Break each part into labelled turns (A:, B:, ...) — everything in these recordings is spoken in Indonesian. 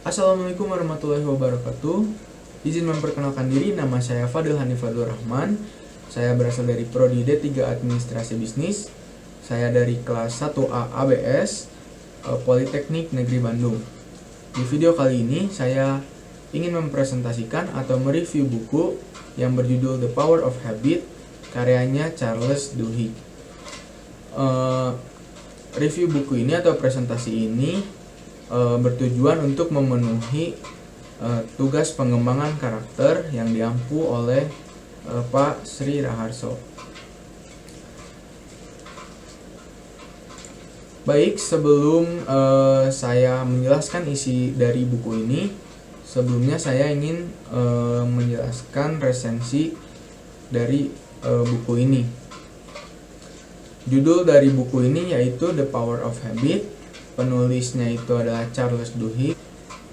A: Assalamualaikum warahmatullahi wabarakatuh. Izin memperkenalkan diri, nama saya Fadil Hanifadul Rahman. Saya berasal dari Prodi D3 Administrasi Bisnis. Saya dari kelas 1A ABS Politeknik Negeri Bandung. Di video kali ini saya ingin mempresentasikan atau mereview buku yang berjudul The Power of Habit, karyanya Charles Duhigg. Review buku ini atau presentasi ini bertujuan untuk memenuhi tugas pengembangan karakter yang diampu oleh Pak Sri Raharso. Baik, sebelum saya menjelaskan isi dari buku ini, sebelumnya saya ingin menjelaskan resensi dari buku ini. Judul dari buku ini yaitu The Power of Habit. Penulisnya itu adalah Charles Duhigg,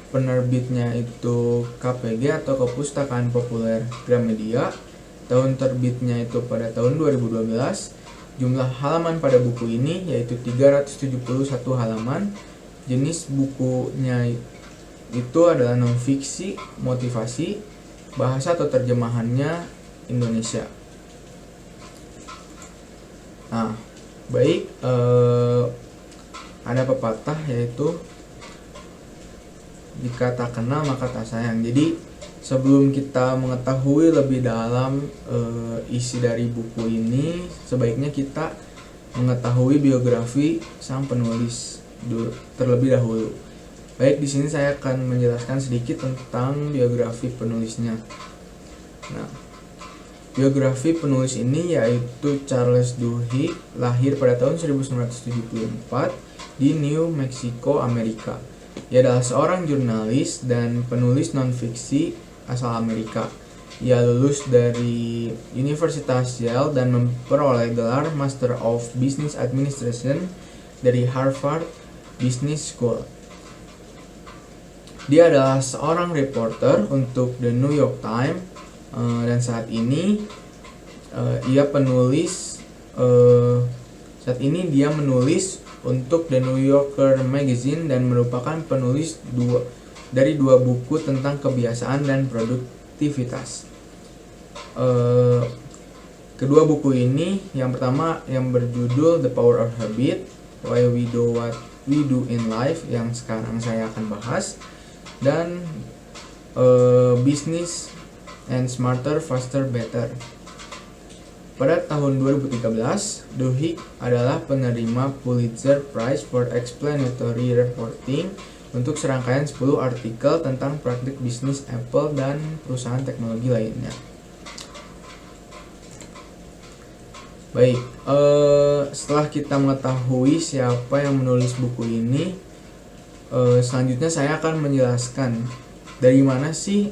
A: penerbitnya itu KPG atau Kepustakaan Populer Gramedia, tahun terbitnya itu pada tahun 2012. Jumlah halaman pada buku ini yaitu 371 halaman. Jenis bukunya itu adalah non-fiksi, motivasi, bahasa atau terjemahannya Indonesia. Nah, baik, ada pepatah yaitu jika tak kenal maka tak sayang. Jadi sebelum kita mengetahui lebih dalam isi dari buku ini, sebaiknya kita mengetahui biografi sang penulis terlebih dahulu. Baik, di sini saya akan menjelaskan sedikit tentang biografi penulisnya. Nah, biografi penulis ini yaitu Charles Duhigg, lahir pada tahun 1974 di New Mexico, Amerika. Ia adalah seorang jurnalis dan penulis non-fiksi asal Amerika. Ia lulus dari Universitas Yale dan memperoleh gelar Master of Business Administration dari Harvard Business School. Dia adalah seorang reporter untuk The New York Times dan saat ini dia menulis untuk The New Yorker Magazine dan merupakan penulis dari dua buku tentang kebiasaan dan produktivitas. Kedua buku ini, yang pertama yang berjudul The Power of Habit, Why We Do What We Do in Life, yang sekarang saya akan bahas, dan Business and Smarter, Faster, Better. Pada tahun 2013, Duhigg adalah penerima Pulitzer Prize for Explanatory Reporting untuk serangkaian 10 artikel tentang praktik bisnis Apple dan perusahaan teknologi lainnya. Baik, setelah kita mengetahui siapa yang menulis buku ini, selanjutnya saya akan menjelaskan dari mana sih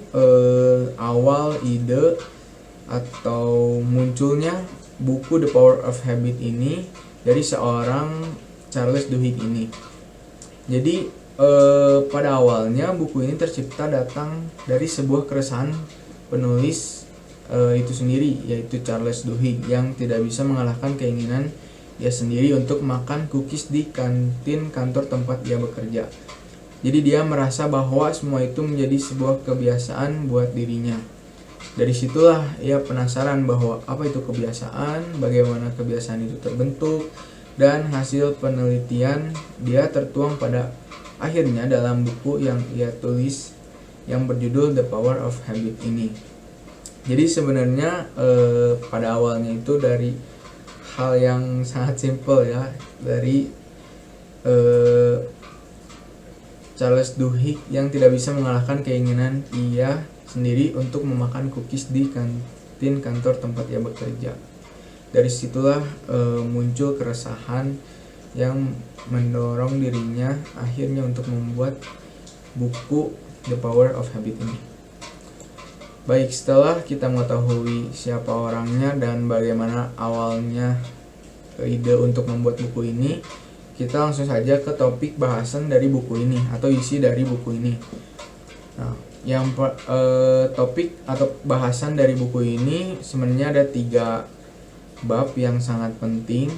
A: awal ide atau munculnya buku The Power of Habit ini dari seorang Charles Duhigg ini. Jadi pada awalnya buku ini tercipta datang dari sebuah keresahan penulis itu sendiri, yaitu Charles Duhigg, yang tidak bisa mengalahkan keinginan dia sendiri untuk makan cookies di kantin kantor tempat dia bekerja. Jadi dia merasa bahwa semua itu menjadi sebuah kebiasaan buat dirinya. Dari situlah ia penasaran bahwa apa itu kebiasaan, bagaimana kebiasaan itu terbentuk, dan hasil penelitian dia tertuang pada akhirnya dalam buku yang ia tulis yang berjudul The Power of Habit ini. Jadi sebenarnya pada awalnya itu dari hal yang sangat simpel ya, dari Charles Duhigg yang tidak bisa mengalahkan keinginan ia sendiri untuk memakan cookies di kantin kantor tempat ia bekerja. Dari situlah muncul keresahan yang mendorong dirinya akhirnya untuk membuat buku The Power of Habit ini. Baik, setelah kita mengetahui siapa orangnya dan bagaimana awalnya ide untuk membuat buku ini, kita langsung saja ke topik bahasan dari buku ini atau isi dari buku ini. Nah, topik atau bahasan dari buku ini sebenarnya ada 3 bab yang sangat penting.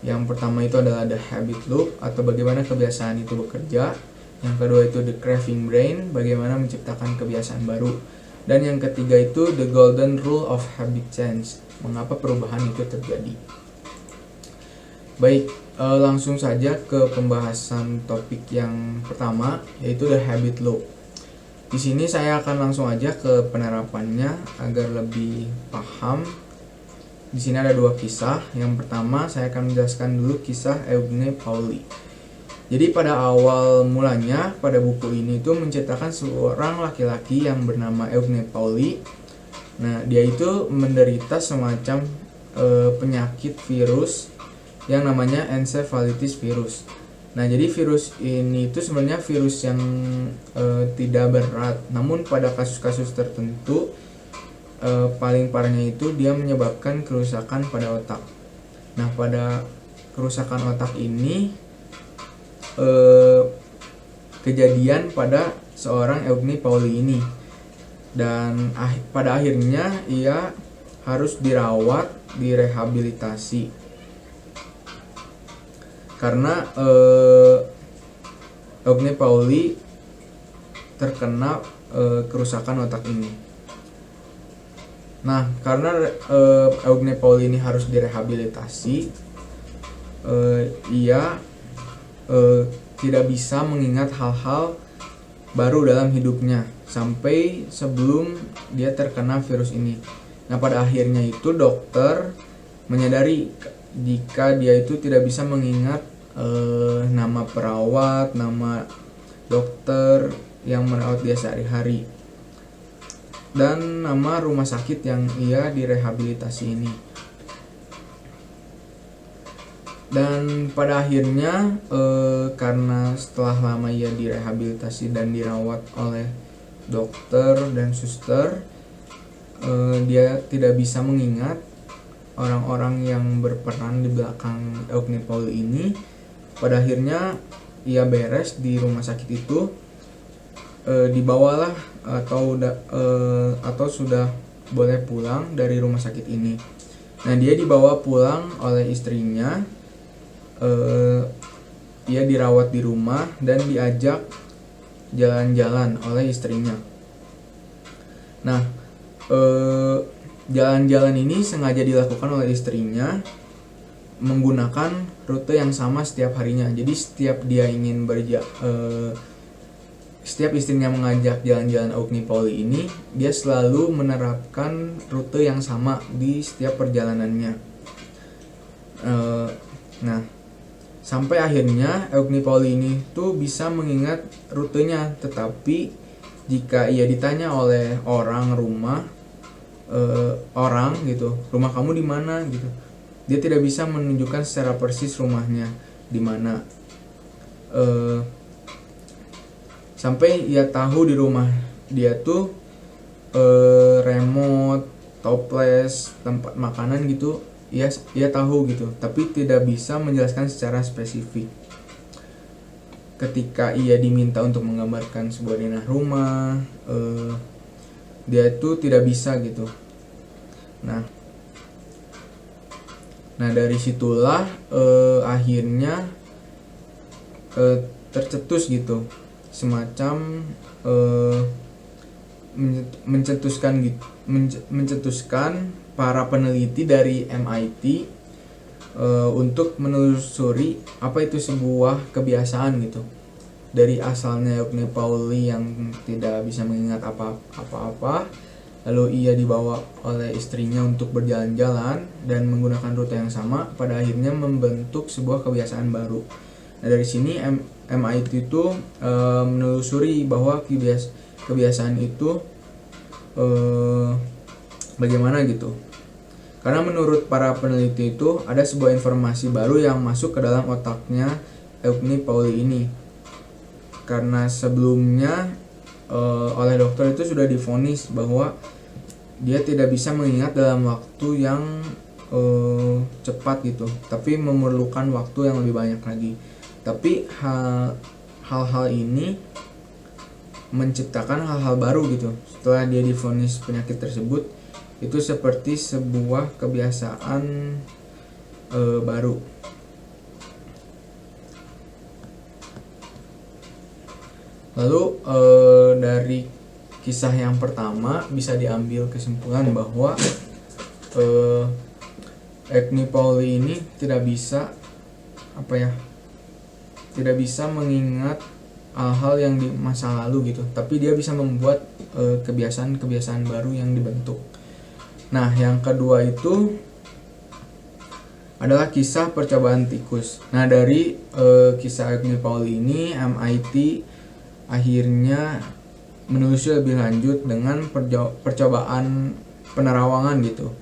A: Yang pertama itu adalah the habit loop atau bagaimana kebiasaan itu bekerja. Yang kedua itu The Craving Brain, bagaimana menciptakan kebiasaan baru. Dan yang ketiga itu The Golden Rule of Habit Change, mengapa perubahan itu terjadi. Baik, langsung saja ke pembahasan topik yang pertama, yaitu The Habit Loop. Di sini saya akan langsung aja ke penerapannya agar lebih paham. Di sini ada dua kisah. Yang pertama saya akan menjelaskan dulu kisah Eugene Pauli. Jadi pada awal mulanya pada buku ini itu menceritakan seorang laki-laki yang bernama Eugene Pauli. Nah, dia itu menderita semacam penyakit virus yang namanya encephalitis virus. Nah, jadi virus ini itu sebenarnya virus yang tidak berat, namun pada kasus-kasus tertentu paling parahnya itu dia menyebabkan kerusakan pada otak. Nah, pada kerusakan otak ini kejadian pada seorang Eugene Pauli ini, dan pada akhirnya ia harus dirawat, direhabilitasi karena Eugene Pauli terkena kerusakan otak ini. Nah, karena Eugene Pauli ini harus direhabilitasi, ia tidak bisa mengingat hal-hal baru dalam hidupnya sampai sebelum dia terkena virus ini. Nah, pada akhirnya itu dokter menyadari jika dia itu tidak bisa mengingat nama perawat, nama dokter yang merawat dia sehari-hari, dan nama rumah sakit yang ia direhabilitasi ini. Dan pada akhirnya karena setelah lama ia direhabilitasi dan dirawat oleh dokter dan suster, dia tidak bisa mengingat orang-orang yang berperan di belakang Eugene Pauli ini. Pada akhirnya ia beres di rumah sakit itu, dibawalah atau sudah boleh pulang dari rumah sakit ini. Nah, dia dibawa pulang oleh istrinya. Ia dirawat di rumah dan diajak jalan-jalan oleh istrinya. Nah, jalan-jalan ini sengaja dilakukan oleh istrinya menggunakan rute yang sama setiap harinya. Jadi setiap istrinya mengajak jalan-jalan Eugene Pauli ini, dia selalu menerapkan rute yang sama di setiap perjalanannya. Nah, sampai akhirnya Eugene Pauli ini tuh bisa mengingat rutenya, tetapi jika ia ditanya oleh orang gitu, rumah kamu di mana gitu, dia tidak bisa menunjukkan secara persis rumahnya di mana. Sampai ia tahu di rumah dia tuh remote, toples, tempat makanan gitu, ia tahu gitu, tapi tidak bisa menjelaskan secara spesifik. Ketika ia diminta untuk menggambarkan sebuah denah rumah, dia itu tidak bisa gitu. Nah dari situlah akhirnya tercetus gitu, semacam mencetuskan para peneliti dari MIT untuk menelusuri apa itu sebuah kebiasaan gitu. Dari asalnya Eugene Pauli yang tidak bisa mengingat apa-apa, lalu ia dibawa oleh istrinya untuk berjalan-jalan dan menggunakan rute yang sama, pada akhirnya membentuk sebuah kebiasaan baru. Nah, dari sini MIT itu menelusuri bahwa kebiasaan itu bagaimana gitu. Karena menurut para peneliti itu ada sebuah informasi baru yang masuk ke dalam otaknya Eugene Pauli ini. Karena sebelumnya oleh dokter itu sudah divonis bahwa dia tidak bisa mengingat dalam waktu yang cepat gitu, tapi memerlukan waktu yang lebih banyak lagi. Tapi hal-hal ini menciptakan hal-hal baru gitu setelah dia divonis penyakit tersebut. Itu seperti sebuah kebiasaan baru. Lalu dari kisah yang pertama bisa diambil kesimpulan bahwa Agni Pauli ini tidak bisa tidak bisa mengingat hal-hal yang di masa lalu gitu, tapi dia bisa membuat kebiasaan-kebiasaan baru yang dibentuk. Nah, yang kedua itu adalah kisah percobaan tikus. Nah, dari kisah Agni Pauli ini MIT akhirnya menelusuri lebih lanjut dengan percobaan penerawangan gitu.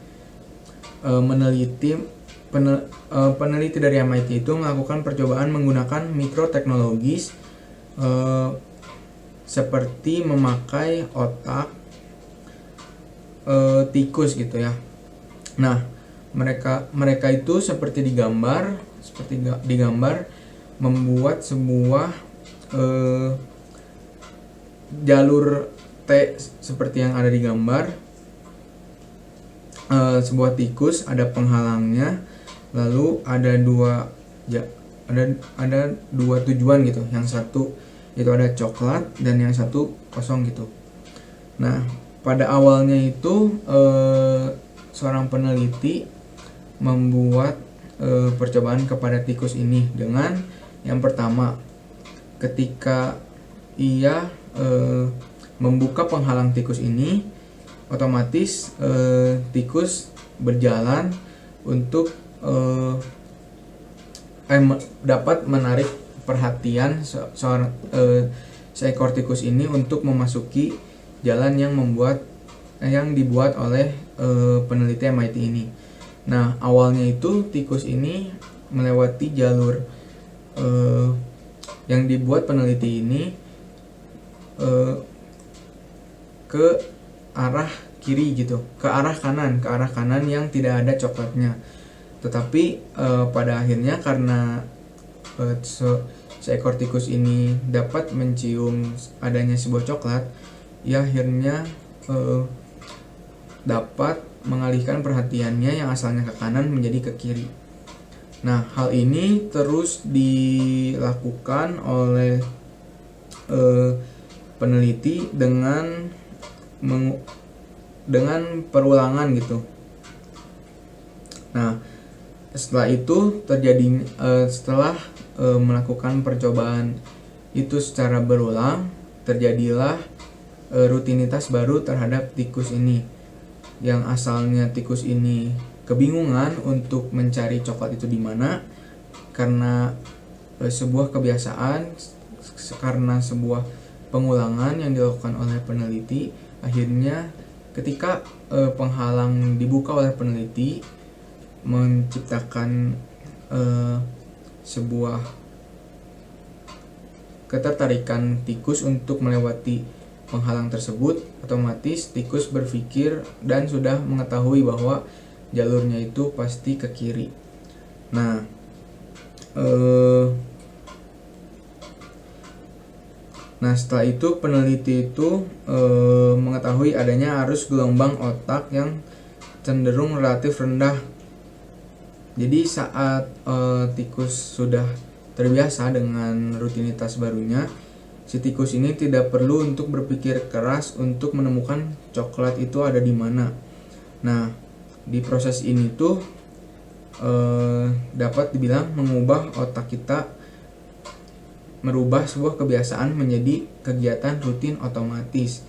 A: Peneliti dari MIT itu melakukan percobaan menggunakan mikroteknologis seperti memakai otak tikus gitu ya. Nah, mereka itu seperti digambar membuat sebuah jalur T seperti yang ada di gambar. Sebuah tikus ada penghalangnya, lalu ada dua tujuan gitu. Yang satu itu ada coklat dan yang satu kosong gitu. Nah, pada awalnya itu seorang peneliti membuat percobaan kepada tikus ini dengan yang pertama, ketika ia membuka penghalang tikus ini, otomatis tikus berjalan untuk dapat menarik perhatian seekor tikus ini untuk memasuki jalan yang dibuat oleh peneliti MIT ini. Nah, awalnya itu tikus ini melewati jalur yang dibuat peneliti ini ke arah kiri gitu, ke arah kanan yang tidak ada coklatnya. Tetapi pada akhirnya karena seekor tikus ini dapat mencium adanya sebuah coklat, ia akhirnya dapat mengalihkan perhatiannya yang asalnya ke kanan menjadi ke kiri. Nah, hal ini terus dilakukan oleh peneliti dengan perulangan gitu. Nah, setelah itu setelah melakukan percobaan itu secara berulang, terjadilah rutinitas baru terhadap tikus ini. Yang asalnya tikus ini kebingungan untuk mencari coklat itu di mana, karena sebuah kebiasaan, karena sebuah pengulangan yang dilakukan oleh peneliti, akhirnya ketika penghalang dibuka oleh peneliti, menciptakan sebuah ketertarikan tikus untuk melewati penghalang tersebut. Otomatis tikus berpikir dan sudah mengetahui bahwa jalurnya itu pasti ke kiri. Nah, setelah itu peneliti itu mengetahui adanya arus gelombang otak yang cenderung relatif rendah. Jadi saat tikus sudah terbiasa dengan rutinitas barunya, si tikus ini tidak perlu untuk berpikir keras untuk menemukan coklat itu ada di mana. Nah, di proses ini tuh dapat dibilang mengubah otak kita, merubah sebuah kebiasaan menjadi kegiatan rutin otomatis.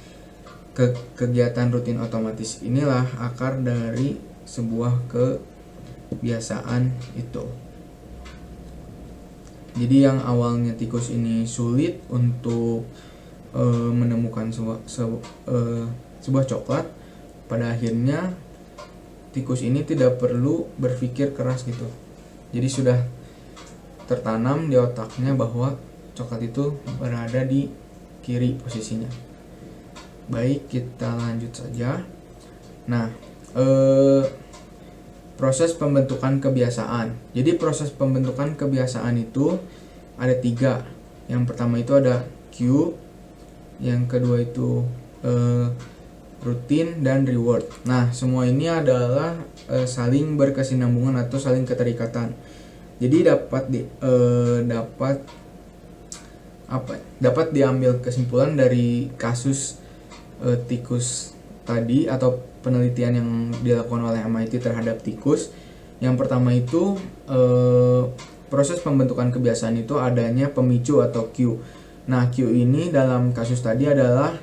A: Kegiatan rutin otomatis inilah akar dari sebuah kebiasaan itu. Jadi yang awalnya tikus ini sulit untuk menemukan sebuah coklat, pada akhirnya tikus ini tidak perlu berpikir keras gitu. Jadi sudah tertanam di otaknya bahwa coklat itu berada di kiri posisinya. Baik, kita lanjut saja. Nah, proses pembentukan kebiasaan. Jadi proses pembentukan kebiasaan itu ada 3. Yang pertama itu ada cue, yang kedua itu rutin, dan reward. Nah, semua ini adalah saling berkesinambungan atau saling keterikatan. Jadi dapat dapat diambil kesimpulan dari kasus tikus tadi atau penelitian yang dilakukan oleh MIT terhadap tikus. Yang pertama itu proses pembentukan kebiasaan itu adanya pemicu atau cue. Nah, cue ini dalam kasus tadi adalah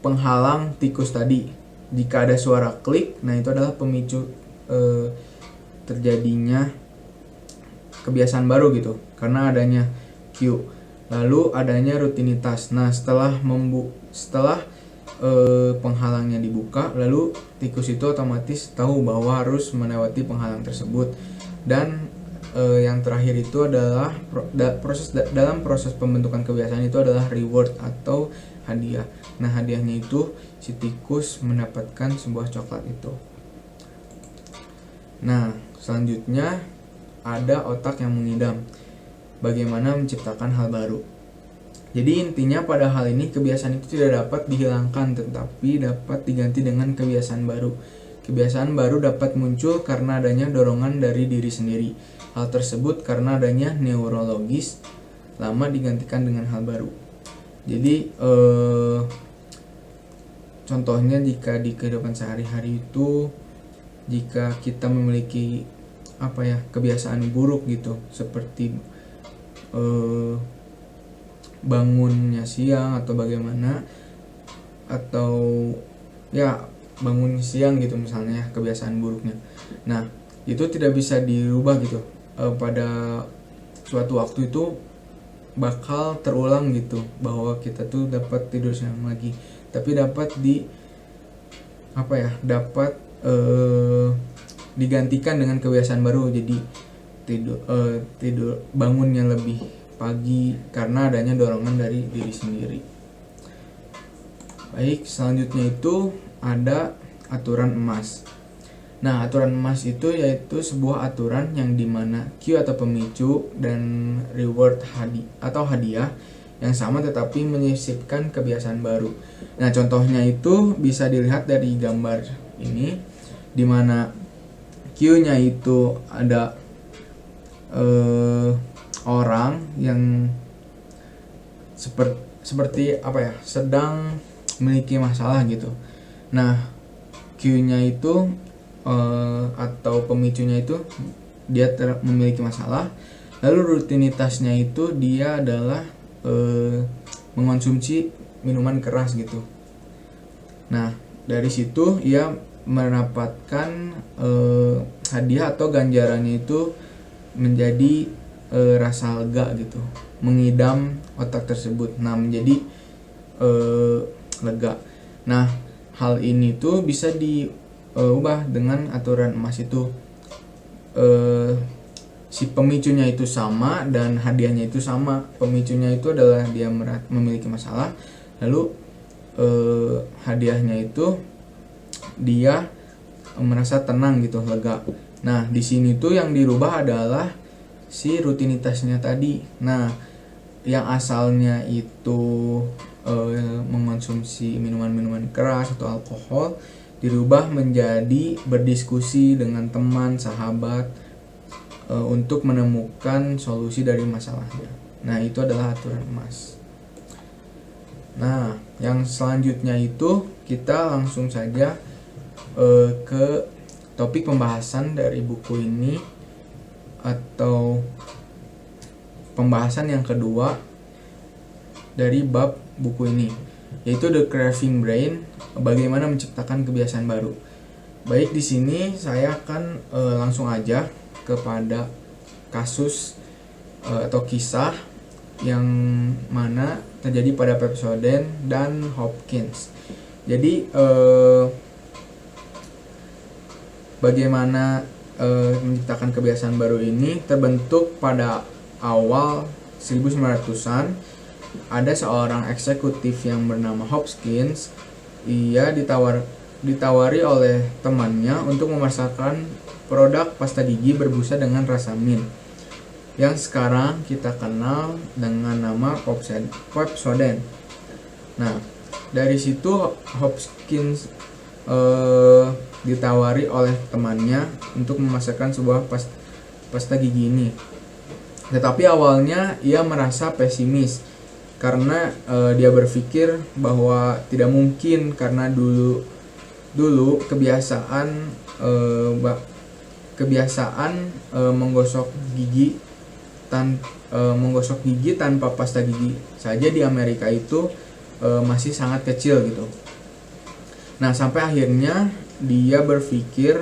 A: penghalang tikus tadi. Jika ada suara klik, nah itu adalah pemicu terjadinya kebiasaan baru gitu, karena adanya cue. Lalu adanya rutinitas. Nah, setelah penghalangnya dibuka, lalu tikus itu otomatis tahu bahwa harus melewati penghalang tersebut. Dan yang terakhir itu adalah dalam proses pembentukan kebiasaan itu adalah reward atau hadiah. Nah, hadiahnya itu si tikus mendapatkan sebuah coklat itu. Nah, selanjutnya ada otak yang mengidam. Bagaimana menciptakan hal baru. Jadi intinya pada hal ini kebiasaan itu tidak dapat dihilangkan, tetapi dapat diganti dengan kebiasaan baru. Kebiasaan baru dapat muncul karena adanya dorongan dari diri sendiri. Hal tersebut karena adanya neurologis lama digantikan dengan hal baru. Jadi contohnya jika di kehidupan sehari-hari itu, jika kita memiliki kebiasaan buruk gitu, seperti bangunnya siang atau bagaimana, atau bangun siang gitu misalnya kebiasaan buruknya. Nah, itu tidak bisa dirubah gitu. Pada suatu waktu itu bakal terulang gitu, bahwa kita tuh dapat tidur siang lagi, tapi dapat digantikan dengan kebiasaan baru. Jadi tidur bangunnya lebih pagi karena adanya dorongan dari diri sendiri. Baik, selanjutnya itu ada aturan emas. Nah, aturan emas itu yaitu sebuah aturan yang dimana cue atau pemicu dan reward hadiah yang sama tetapi menyisipkan kebiasaan baru. Nah, contohnya itu bisa dilihat dari gambar ini, dimana cue-nya itu ada orang yang seperti sedang memiliki masalah gitu. Nah, cue-nya itu atau pemicunya itu dia memiliki masalah. Lalu rutinitasnya itu dia adalah mengonsumsi minuman keras gitu. Nah, dari situ ia mendapatkan hadiah atau ganjarannya itu menjadi rasa lega gitu, mengidam otak tersebut. Nah, menjadi lega. Nah, hal ini tuh bisa diubah dengan aturan emas itu. Si pemicunya itu sama dan hadiahnya itu sama. Pemicunya itu adalah dia memiliki masalah, lalu hadiahnya itu dia merasa tenang gitu, lega. Nah, di sini tuh yang dirubah adalah si rutinitasnya tadi. Nah, yang asalnya itu mengonsumsi minuman-minuman keras atau alkohol dirubah menjadi berdiskusi dengan teman, sahabat untuk menemukan solusi dari masalahnya. Nah, itu adalah aturan emas. Nah, yang selanjutnya itu kita langsung saja ke topik pembahasan dari buku ini, atau pembahasan yang kedua dari bab buku ini, yaitu The Craving Brain, bagaimana menciptakan kebiasaan baru. Baik, di sini saya akan langsung aja kepada kasus atau kisah yang mana terjadi pada Pepsodent dan Hopkins. Jadi bagaimana menciptakan kebiasaan baru ini terbentuk pada awal 1900-an. Ada seorang eksekutif yang bernama Hopkins. Ia ditawari oleh temannya untuk memasarkan produk pasta gigi berbusa dengan rasa mint, yang sekarang kita kenal dengan nama Pepsodent. Nah, dari situ Hopkins ditawari oleh temannya untuk memasarkan sebuah pasta gigi ini. Tetapi awalnya ia merasa pesimis karena dia berpikir bahwa tidak mungkin, karena dulu kebiasaan menggosok gigi tanpa pasta gigi saja di Amerika itu masih sangat kecil gitu. Nah, sampai akhirnya dia berpikir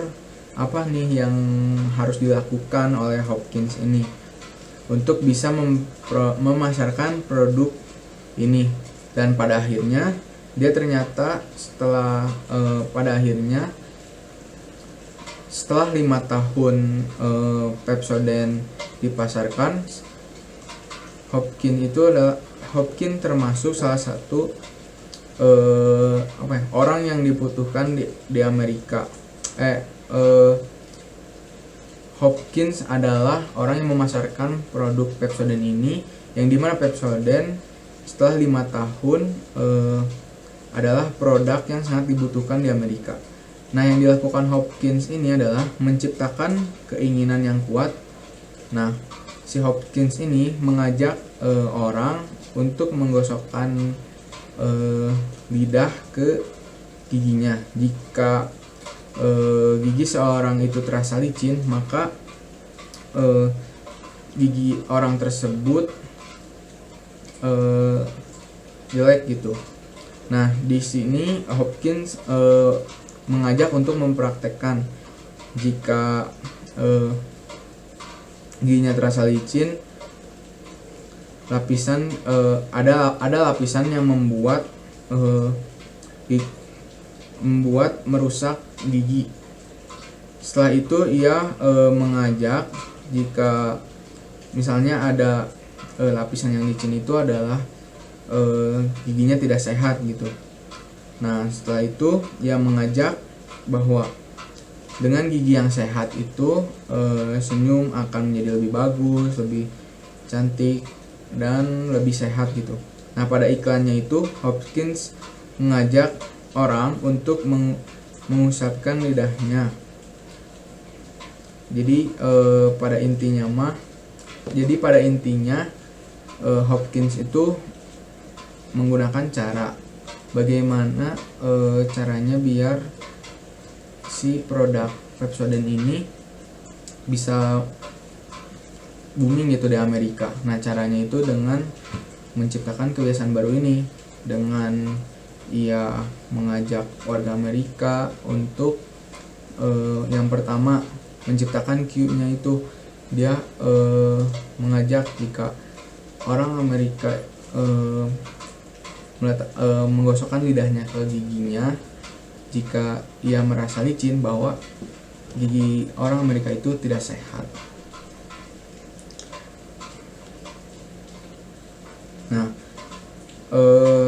A: apa nih yang harus dilakukan oleh Hopkins ini untuk bisa memasarkan produk ini. Dan pada akhirnya dia ternyata setelah 5 tahun Pepsodent dipasarkan, Hopkins termasuk salah satu orang yang dibutuhkan di Amerika. Hopkins adalah orang yang memasarkan produk Pepsodent ini, yang dimana Pepsodent setelah 5 tahun adalah produk yang sangat dibutuhkan di Amerika. Nah, yang dilakukan Hopkins ini adalah menciptakan keinginan yang kuat. Nah, si Hopkins ini mengajak orang untuk menggosokkan lidah ke giginya. Jika gigi seorang itu terasa licin, maka gigi orang tersebut jelek gitu. Nah, di sini Hopkins mengajak untuk mempraktekkan jika giginya terasa licin, ada lapisan yang membuat merusak gigi. Setelah itu ia mengajak jika misalnya ada lapisan yang licin itu adalah giginya tidak sehat gitu. Nah, setelah itu ia mengajak bahwa dengan gigi yang sehat itu senyum akan menjadi lebih bagus, lebih cantik, dan lebih sehat gitu. Nah, pada iklannya itu Hopkins mengajak orang untuk mengusapkan lidahnya. Jadi pada intinya Hopkins itu menggunakan cara bagaimana caranya biar si produk Pepsodent ini bisa booming gitu di Amerika. Nah, caranya itu dengan menciptakan kebiasaan baru ini, dengan ia mengajak warga Amerika untuk yang pertama menciptakan cue-nya itu. Dia mengajak jika orang Amerika menggosokkan lidahnya ke giginya, jika ia merasa licin, bahwa gigi orang Amerika itu tidak sehat. Nah,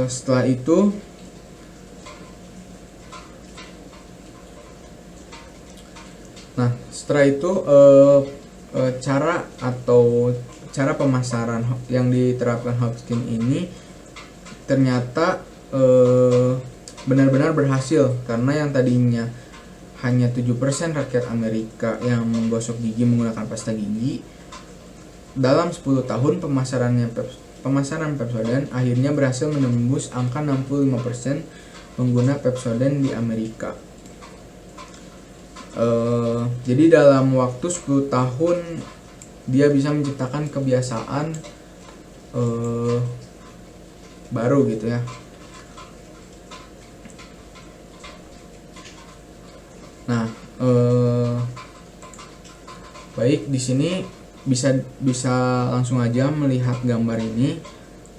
A: setelah itu cara pemasaran yang diterapkan Hopkins ini ternyata benar-benar berhasil, karena yang tadinya hanya 7% rakyat Amerika yang menggosok gigi menggunakan pasta gigi, dalam 10 tahun pemasaran Pepsodent akhirnya berhasil menembus angka 65% pengguna Pepsodent di Amerika. Jadi dalam waktu 10 tahun dia bisa menciptakan kebiasaan baru gitu ya. Nah, baik, di sini bisa langsung aja melihat gambar ini,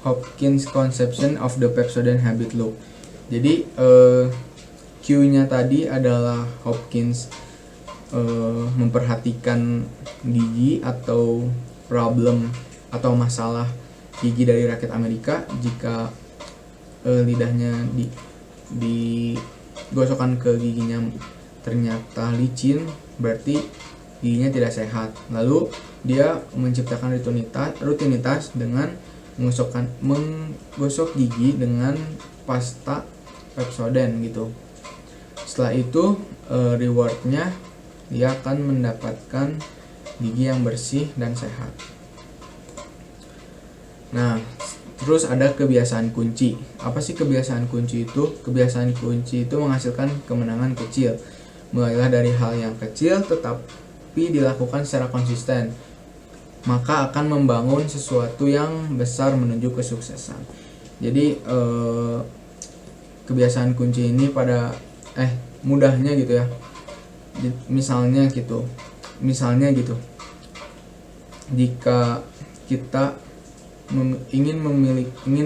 A: Hopkins Conception of the Pepsodent Habit Loop. Jadi cue-nya tadi adalah Hopkins memperhatikan gigi atau problem atau masalah gigi dari rakyat Amerika. Jika lidahnya digosokkan ke giginya ternyata licin, berarti giginya tidak sehat. Lalu dia menciptakan rutinitas dengan menggosok gigi dengan pasta Pepsodent gitu. Setelah itu rewardnya dia akan mendapatkan gigi yang bersih dan sehat. Nah, terus ada kebiasaan kunci. Apa sih kebiasaan kunci itu? Kebiasaan kunci itu menghasilkan kemenangan kecil. Mulailah dari hal yang kecil tetapi dilakukan secara konsisten, maka akan membangun sesuatu yang besar menuju kesuksesan. Jadi kebiasaan kunci ini pada mudahnya gitu ya. Misalnya gitu. Jika kita ingin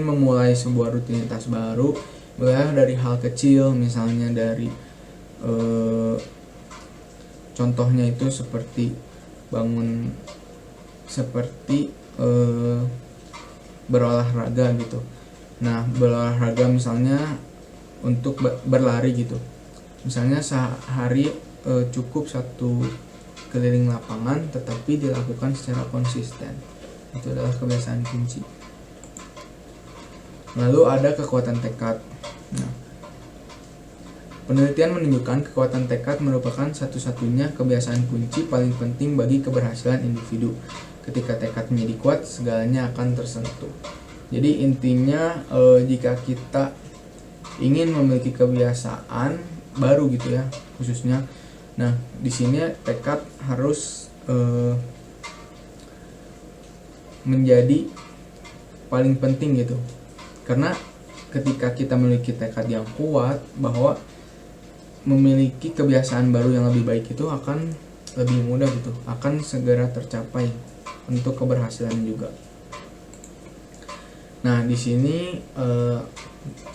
A: memulai sebuah rutinitas baru, mulai dari hal kecil, misalnya dari contohnya itu seperti berolahraga gitu. Nah, berolahraga misalnya untuk berlari gitu. Misalnya sehari cukup 1 keliling lapangan tetapi dilakukan secara konsisten. Itu adalah kebiasaan kunci. Lalu ada kekuatan tekad. Nah, penelitian menunjukkan kekuatan tekad merupakan satu-satunya kebiasaan kunci paling penting bagi keberhasilan individu. Ketika tekad menjadi kuat, segalanya akan tersentuh. Jadi intinya jika kita ingin memiliki kebiasaan baru gitu ya, khususnya. Nah, di sini tekad harus menjadi paling penting gitu. Karena ketika kita memiliki tekad yang kuat bahwa memiliki kebiasaan baru yang lebih baik itu akan lebih mudah gitu, akan segera tercapai untuk keberhasilan juga. Nah, di sini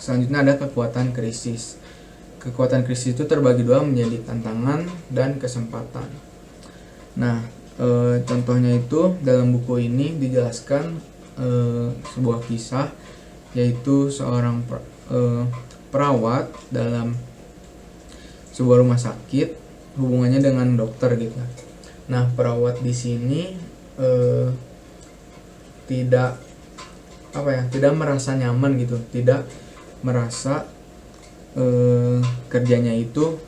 A: selanjutnya ada kekuatan krisis. Kekuatan krisis itu terbagi dua menjadi tantangan dan kesempatan. Nah, contohnya itu dalam buku ini dijelaskan sebuah kisah, yaitu seorang perawat dalam sebuah rumah sakit, hubungannya dengan dokter gitu. Nah, perawat di sini tidak merasa nyaman gitu, tidak merasa kerjanya itu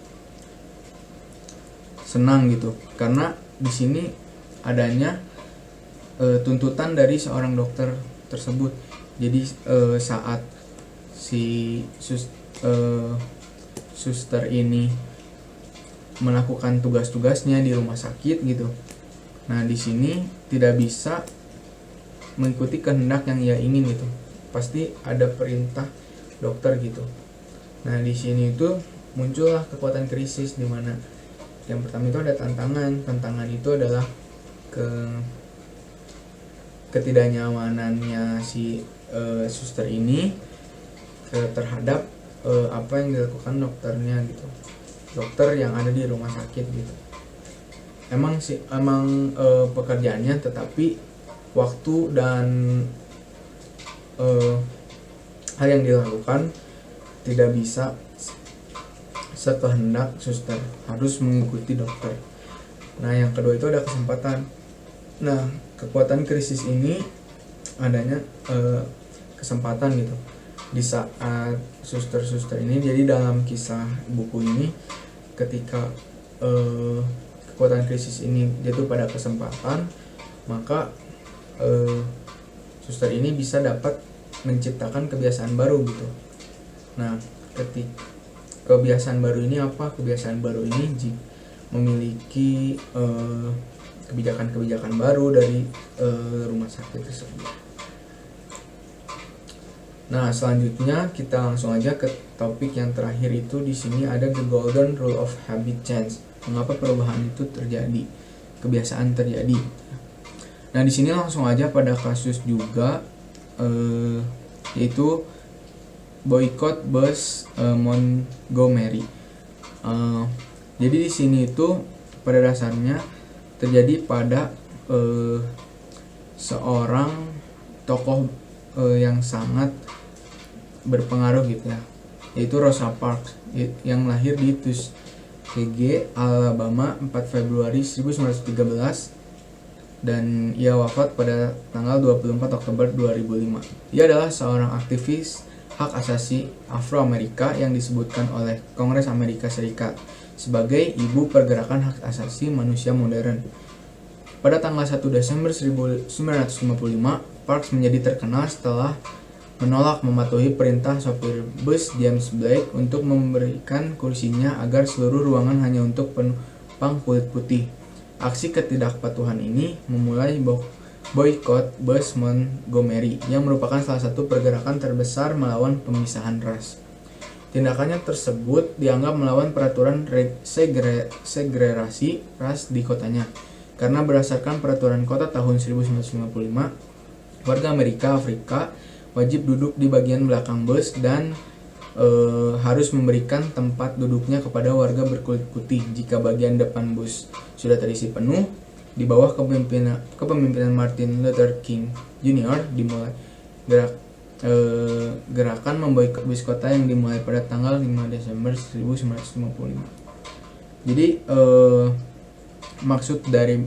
A: senang gitu, karena di sini adanya tuntutan dari seorang dokter tersebut. Jadi saat si suster ini melakukan tugas-tugasnya di rumah sakit gitu, nah di sini tidak bisa mengikuti kehendak yang ia ingin gitu, pasti ada perintah dokter gitu. Nah, di sini itu muncullah kekuatan krisis, di mana yang pertama itu ada tantangan itu adalah ketidaknyamanannya si suster ini terhadap apa yang dilakukan dokternya gitu, dokter yang ada di rumah sakit gitu. Emang pekerjaannya, tetapi waktu dan hal yang dilakukan tidak bisa sekehendak suster, harus mengikuti dokter. Nah, yang kedua itu ada kesempatan. Nah, kekuatan krisis ini adanya kesempatan gitu. Di saat suster-suster ini, jadi dalam kisah buku ini, ketika kekuatan krisis ini jatuh pada kesempatan, maka suster ini bisa dapat menciptakan kebiasaan baru gitu. Nah, ketika kebiasaan baru ini apa? Kebiasaan baru ini memiliki kebijakan-kebijakan baru dari rumah sakit tersebut. Nah, selanjutnya kita langsung aja ke topik yang terakhir. Itu di sini ada the golden rule of habit change. Mengapa perubahan itu terjadi? Kebiasaan terjadi. Nah, di sini langsung aja pada kasus juga, yaitu boycott bus Montgomery. Jadi di sini itu pada dasarnya terjadi pada seorang tokoh yang sangat berpengaruh gitu ya, yaitu Rosa Parks, yang lahir di Tuskegee, Alabama 4 Februari 1913 dan ia wafat pada tanggal 24 Oktober 2005. Ia adalah seorang aktivis hak asasi Afro-Amerika yang disebutkan oleh Kongres Amerika Serikat sebagai ibu pergerakan hak asasi manusia modern. Pada tanggal 1 Desember 1955, Parks menjadi terkenal setelah menolak mematuhi perintah sopir bus James Blake untuk memberikan kursinya agar seluruh ruangan hanya untuk penumpang kulit putih. Aksi ketidakpatuhan ini memulai boykot bus Montgomery yang merupakan salah satu pergerakan terbesar melawan pemisahan ras. Tindakannya tersebut dianggap melawan peraturan segregasi ras di kotanya, karena berdasarkan peraturan kota tahun 1955, warga Afrika wajib duduk di bagian belakang bus dan harus memberikan tempat duduknya kepada warga berkulit putih jika bagian depan bus sudah terisi penuh. Di bawah kepemimpinan Martin Luther King Jr. dimulai gerakan memboikot bus kota yang dimulai pada tanggal 5 Desember 1955. Jadi maksud dari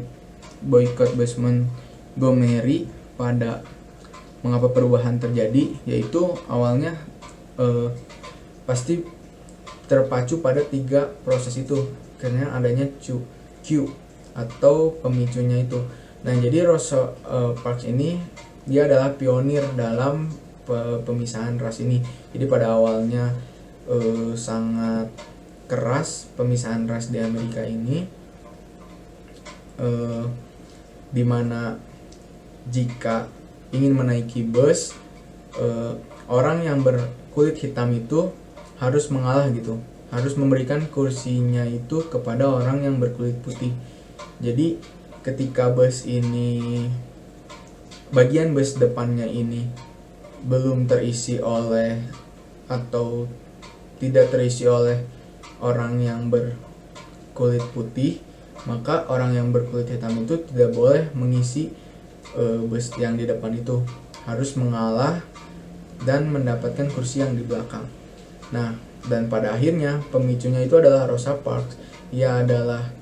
A: boikot bus Montgomery pada mengapa perubahan terjadi, yaitu awalnya pasti terpacu pada 3 proses itu, karena adanya Q atau pemicunya itu. Nah, jadi Rosa Parks ini dia adalah pionir dalam pemisahan ras ini. Jadi pada awalnya sangat keras pemisahan ras di Amerika ini, dimana jika ingin menaiki bus, orang yang berkulit hitam itu harus mengalah gitu, harus memberikan kursinya itu kepada orang yang berkulit putih. Jadi ketika bus ini, bagian bus depannya ini belum terisi oleh atau tidak terisi oleh orang yang berkulit putih, maka orang yang berkulit hitam itu tidak boleh mengisi bus yang di depan itu, harus mengalah dan mendapatkan kursi yang di belakang. Nah, dan pada akhirnya pemicunya itu adalah Rosa Parks. Ia adalah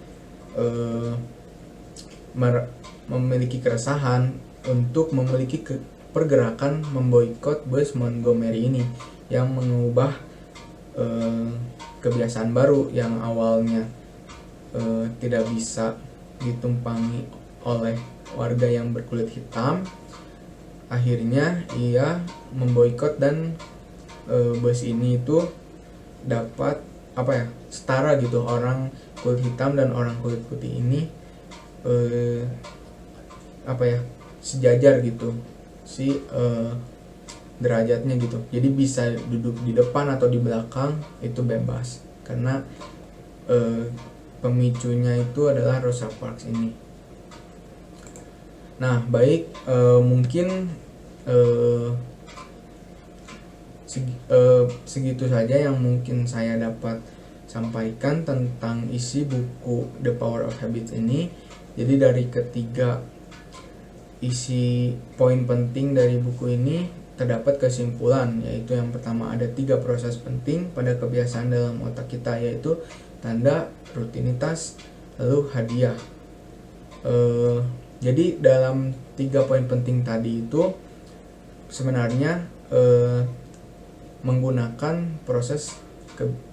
A: memiliki keresahan untuk memiliki pergerakan memboikot bus Montgomery ini, yang mengubah kebiasaan baru yang awalnya tidak bisa ditumpangi oleh warga yang berkulit hitam. Akhirnya ia memboikot dan bus ini itu dapat setara gitu, orang kulit hitam dan orang kulit putih ini sejajar gitu derajatnya gitu. Jadi bisa duduk di depan atau di belakang itu bebas, karena pemicunya itu adalah Rosa Parks ini. Nah, baik, mungkin segitu saja yang mungkin saya dapat sampaikan tentang isi buku The Power of Habit ini. Jadi dari ketiga isi poin penting dari buku ini terdapat kesimpulan, yaitu yang pertama ada 3 proses penting pada kebiasaan dalam otak kita, yaitu tanda, rutinitas, lalu hadiah. Jadi dalam 3 poin penting tadi itu sebenarnya menggunakan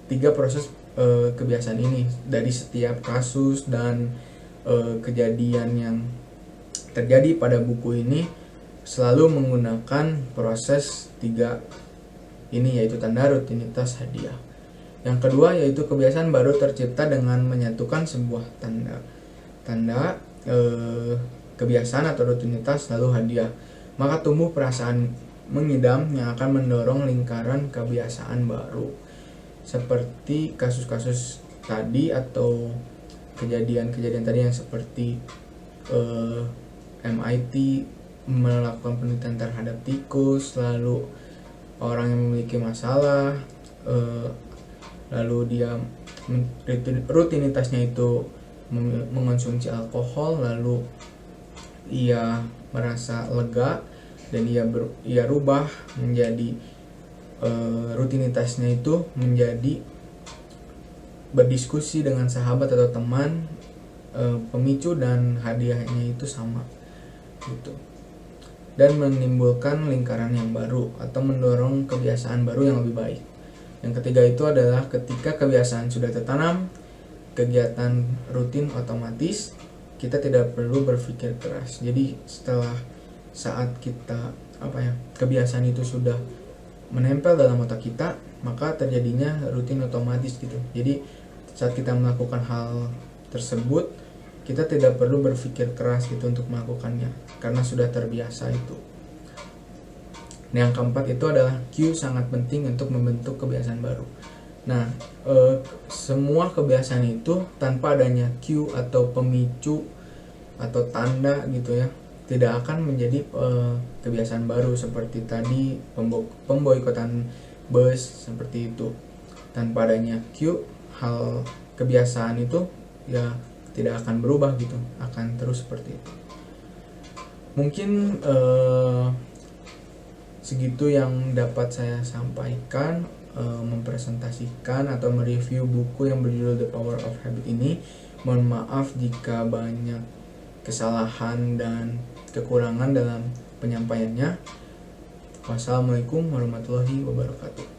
A: tiga proses kebiasaan ini dari setiap kasus dan kejadian yang terjadi pada buku ini selalu menggunakan proses 3 ini, yaitu tanda, rutinitas, hadiah. Yang kedua yaitu kebiasaan baru tercipta dengan menyatukan sebuah tanda kebiasaan atau rutinitas lalu hadiah, maka tumbuh perasaan mengidam yang akan mendorong lingkaran kebiasaan baru. Seperti kasus-kasus tadi atau kejadian-kejadian tadi yang seperti MIT melakukan penelitian terhadap tikus, lalu orang yang memiliki masalah, lalu dia rutinitasnya itu mengonsumsi alkohol, lalu ia merasa lega dan ia rubah menjadi rutinitasnya itu menjadi berdiskusi dengan sahabat atau teman. Pemicu dan hadiahnya itu sama gitu, dan menimbulkan lingkaran yang baru atau mendorong kebiasaan baru yang lebih baik. Yang ketiga itu adalah ketika kebiasaan sudah tertanam, kegiatan rutin otomatis, kita tidak perlu berpikir keras. Jadi setelah saat kita kebiasaan itu sudah menempel dalam otak kita, maka terjadinya rutin otomatis gitu. Jadi saat kita melakukan hal tersebut, kita tidak perlu berpikir keras gitu untuk melakukannya karena sudah terbiasa itu. Yang keempat itu adalah cue sangat penting untuk membentuk kebiasaan baru. Nah, semua kebiasaan itu tanpa adanya cue atau pemicu atau tanda gitu ya, tidak akan menjadi kebiasaan baru seperti tadi pemboikotan bus seperti itu. Tanpa adanya cue, hal kebiasaan itu ya tidak akan berubah gitu, akan terus seperti itu. Mungkin segitu yang dapat saya sampaikan, mempresentasikan atau mereview buku yang berjudul The Power of Habit ini. Mohon maaf jika banyak kesalahan dan kekurangan dalam penyampaiannya. Wassalamualaikum warahmatullahi wabarakatuh.